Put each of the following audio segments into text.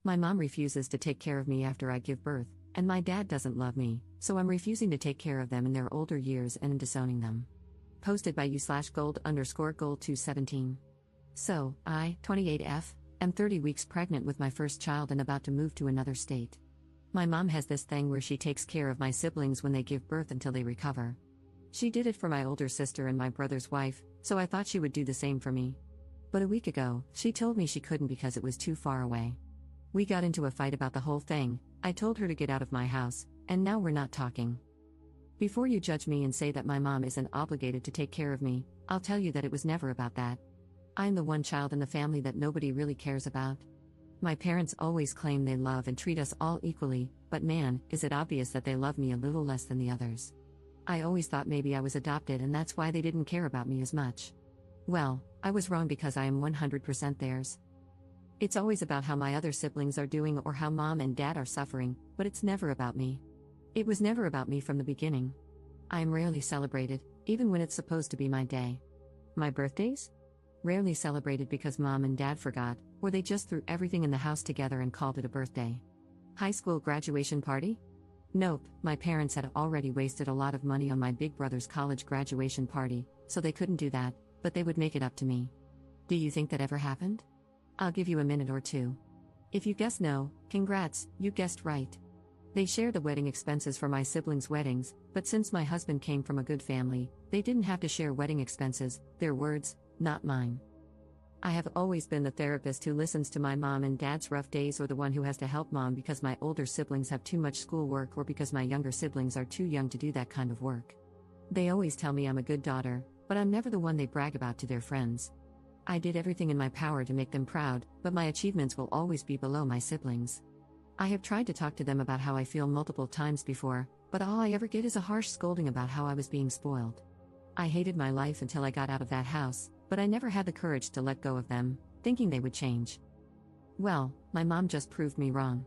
My mom refuses to take care of me after I give birth, and my dad doesn't love me, so I'm refusing to take care of them in their older years and disowning them. Posted by u/gold_gold217. So, I, 28F, am 30 weeks pregnant with my first child and about to move to another state. My mom has this thing where she takes care of my siblings when they give birth until they recover. She did it for my older sister and my brother's wife, so I thought she would do the same for me. But a week ago, she told me she couldn't because it was too far away. We got into a fight about the whole thing. I told her to get out of my house, and now we're not talking. Before you judge me and say that my mom isn't obligated to take care of me, I'll tell you that it was never about that. I'm the one child in the family that nobody really cares about. My parents always claim they love and treat us all equally, but man, is it obvious that they love me a little less than the others. I always thought maybe I was adopted and that's why they didn't care about me as much. Well, I was wrong because I am 100% theirs. It's always about how my other siblings are doing or how mom and dad are suffering, but it's never about me. It was never about me from the beginning. I am rarely celebrated, even when it's supposed to be my day. My birthdays? Rarely celebrated because mom and dad forgot, or they just threw everything in the house together and called it a birthday. High school graduation party? Nope, my parents had already wasted a lot of money on my big brother's college graduation party, so they couldn't do that, but they would make it up to me. Do you think that ever happened? I'll give you a minute or two. If you guess no, congrats, you guessed right. They shared the wedding expenses for my siblings' weddings, but since my husband came from a good family, they didn't have to share wedding expenses, their words, not mine. I have always been the therapist who listens to my mom and dad's rough days or the one who has to help mom because my older siblings have too much schoolwork or because my younger siblings are too young to do that kind of work. They always tell me I'm a good daughter, but I'm never the one they brag about to their friends. I did everything in my power to make them proud, but my achievements will always be below my siblings. I have tried to talk to them about how I feel multiple times before, but all I ever get is a harsh scolding about how I was being spoiled. I hated my life until I got out of that house, but I never had the courage to let go of them, thinking they would change. Well, my mom just proved me wrong.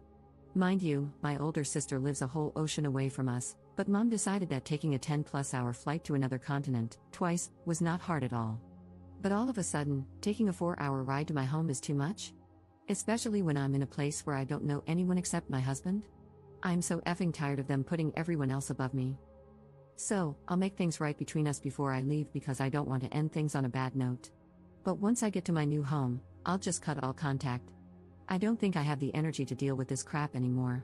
Mind you, my older sister lives a whole ocean away from us, but mom decided that taking a 10+ hour flight to another continent, twice, was not hard at all. But all of a sudden, taking a 4-hour ride to my home is too much? Especially when I'm in a place where I don't know anyone except my husband? I'm so effing tired of them putting everyone else above me. So, I'll make things right between us before I leave because I don't want to end things on a bad note. But once I get to my new home, I'll just cut all contact. I don't think I have the energy to deal with this crap anymore.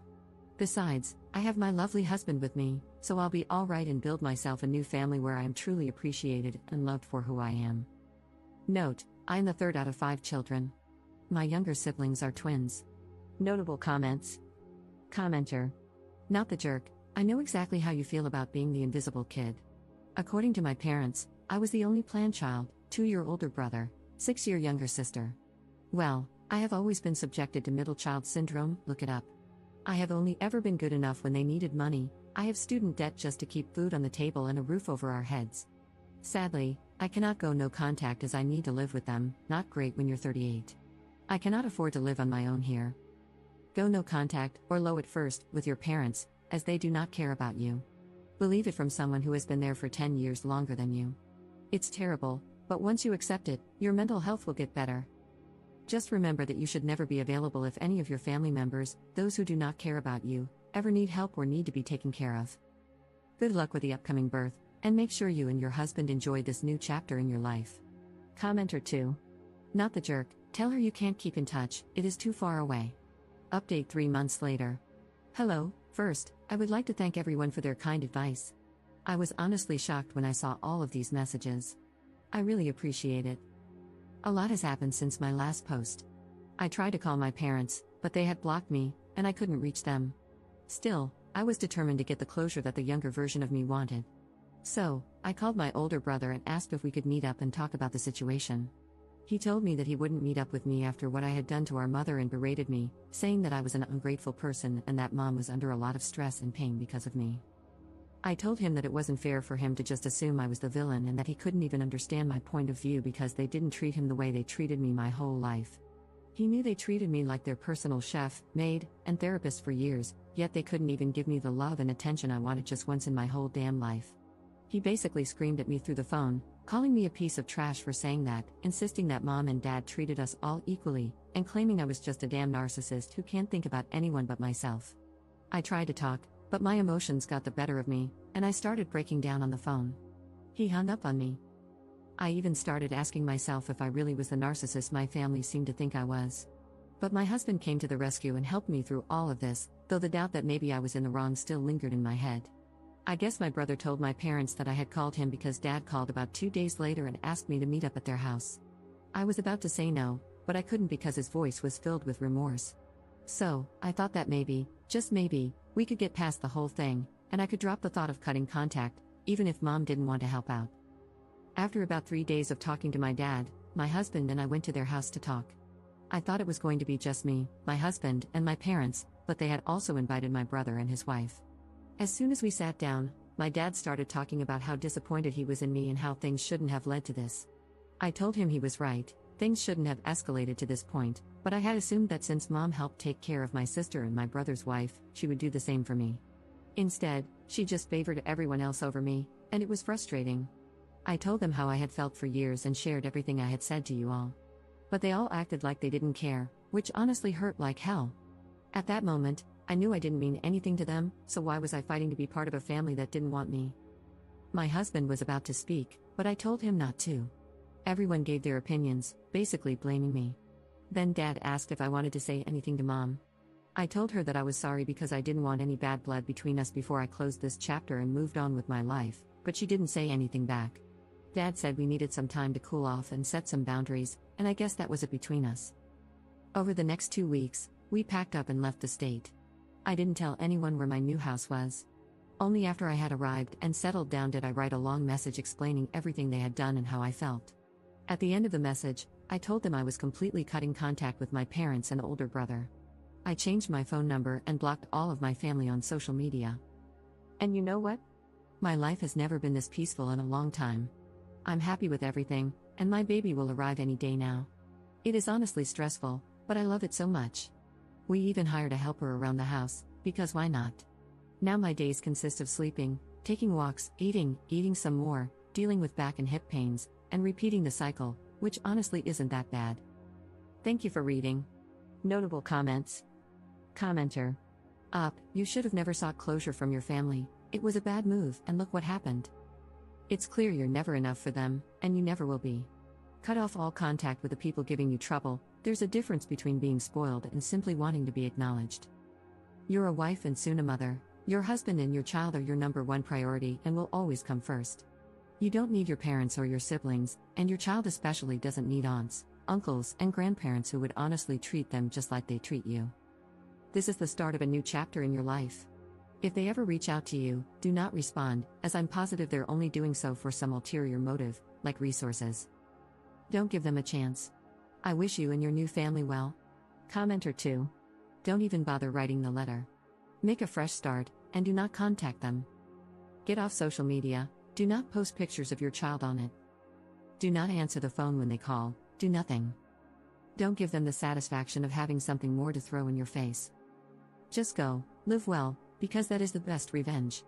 Besides, I have my lovely husband with me, so I'll be alright and build myself a new family where I am truly appreciated and loved for who I am. Note, I'm the third out of 5 children. My younger siblings are twins. Notable comments. Commenter. Not the jerk, I know exactly how you feel about being the invisible kid. According to my parents, I was the only planned child, 2-year older brother, 6-year younger sister. Well, I have always been subjected to middle child syndrome, look it up. I have only ever been good enough when they needed money. I have student debt just to keep food on the table and a roof over our heads. Sadly, I cannot go no contact as I need to live with them, not great when you're 38. I cannot afford to live on my own here. Go no contact, or low at first, with your parents, as they do not care about you. Believe it from someone who has been there for 10 years longer than you. It's terrible, but once you accept it, your mental health will get better. Just remember that you should never be available if any of your family members, those who do not care about you, ever need help or need to be taken care of. Good luck with the upcoming birth, and make sure you and your husband enjoy this new chapter in your life. Commenter 2. Not the jerk, tell her you can't keep in touch, it is too far away. Update 3 months later. Hello, first, I would like to thank everyone for their kind advice. I was honestly shocked when I saw all of these messages. I really appreciate it. A lot has happened since my last post. I tried to call my parents, but they had blocked me, and I couldn't reach them. Still, I was determined to get the closure that the younger version of me wanted. So, I called my older brother and asked if we could meet up and talk about the situation. He told me that he wouldn't meet up with me after what I had done to our mother and berated me, saying that I was an ungrateful person and that mom was under a lot of stress and pain because of me. I told him that it wasn't fair for him to just assume I was the villain and that he couldn't even understand my point of view because they didn't treat him the way they treated me my whole life. He knew they treated me like their personal chef, maid, and therapist for years, yet they couldn't even give me the love and attention I wanted just once in my whole damn life. He basically screamed at me through the phone, calling me a piece of trash for saying that, insisting that mom and dad treated us all equally, and claiming I was just a damn narcissist who can't think about anyone but myself. I tried to talk, but my emotions got the better of me, and I started breaking down on the phone. He hung up on me. I even started asking myself if I really was the narcissist my family seemed to think I was. But my husband came to the rescue and helped me through all of this, though the doubt that maybe I was in the wrong still lingered in my head. I guess my brother told my parents that I had called him because Dad called about 2 days later and asked me to meet up at their house. I was about to say no, but I couldn't because his voice was filled with remorse. So, I thought that maybe, just maybe, we could get past the whole thing, and I could drop the thought of cutting contact, even if Mom didn't want to help out. After about 3 days of talking to my dad, my husband and I went to their house to talk. I thought it was going to be just me, my husband, and my parents, but they had also invited my brother and his wife. As soon as we sat down, my dad started talking about how disappointed he was in me and how things shouldn't have led to this. I told him he was right, things shouldn't have escalated to this point, but I had assumed that since Mom helped take care of my sister and my brother's wife, she would do the same for me. Instead, she just favored everyone else over me, and it was frustrating. I told them how I had felt for years and shared everything I had said to you all. But they all acted like they didn't care, which honestly hurt like hell. At that moment, I knew I didn't mean anything to them, so why was I fighting to be part of a family that didn't want me? My husband was about to speak, but I told him not to. Everyone gave their opinions, basically blaming me. Then Dad asked if I wanted to say anything to Mom. I told her that I was sorry because I didn't want any bad blood between us before I closed this chapter and moved on with my life, but she didn't say anything back. Dad said we needed some time to cool off and set some boundaries, and I guess that was it between us. Over the next 2 weeks, we packed up and left the state. I didn't tell anyone where my new house was. Only after I had arrived and settled down did I write a long message explaining everything they had done and how I felt. At the end of the message, I told them I was completely cutting contact with my parents and older brother. I changed my phone number and blocked all of my family on social media. And you know what? My life has never been this peaceful in a long time. I'm happy with everything, and my baby will arrive any day now. It is honestly stressful, but I love it so much. We even hired a helper around the house, because why not? Now my days consist of sleeping, taking walks, eating some more, dealing with back and hip pains, and repeating the cycle, which honestly isn't that bad. Thank you for reading. Notable comments. Commenter. You should have never sought closure from your family. It was a bad move, and look what happened. It's clear you're never enough for them, and you never will be. Cut off all contact with the people giving you trouble. There's a difference between being spoiled and simply wanting to be acknowledged. You're a wife and soon a mother. Your husband and your child are your number one priority and will always come first. You don't need your parents or your siblings, and your child especially doesn't need aunts, uncles, and grandparents who would honestly treat them just like they treat you. This is the start of a new chapter in your life. If they ever reach out to you, do not respond, as I'm positive they're only doing so for some ulterior motive, like resources. Don't give them a chance. I wish you and your new family well. Commenter 2. Don't even bother writing the letter. Make a fresh start, and do not contact them. Get off social media, do not post pictures of your child on it. Do not answer the phone when they call, do nothing. Don't give them the satisfaction of having something more to throw in your face. Just go, live well, because that is the best revenge.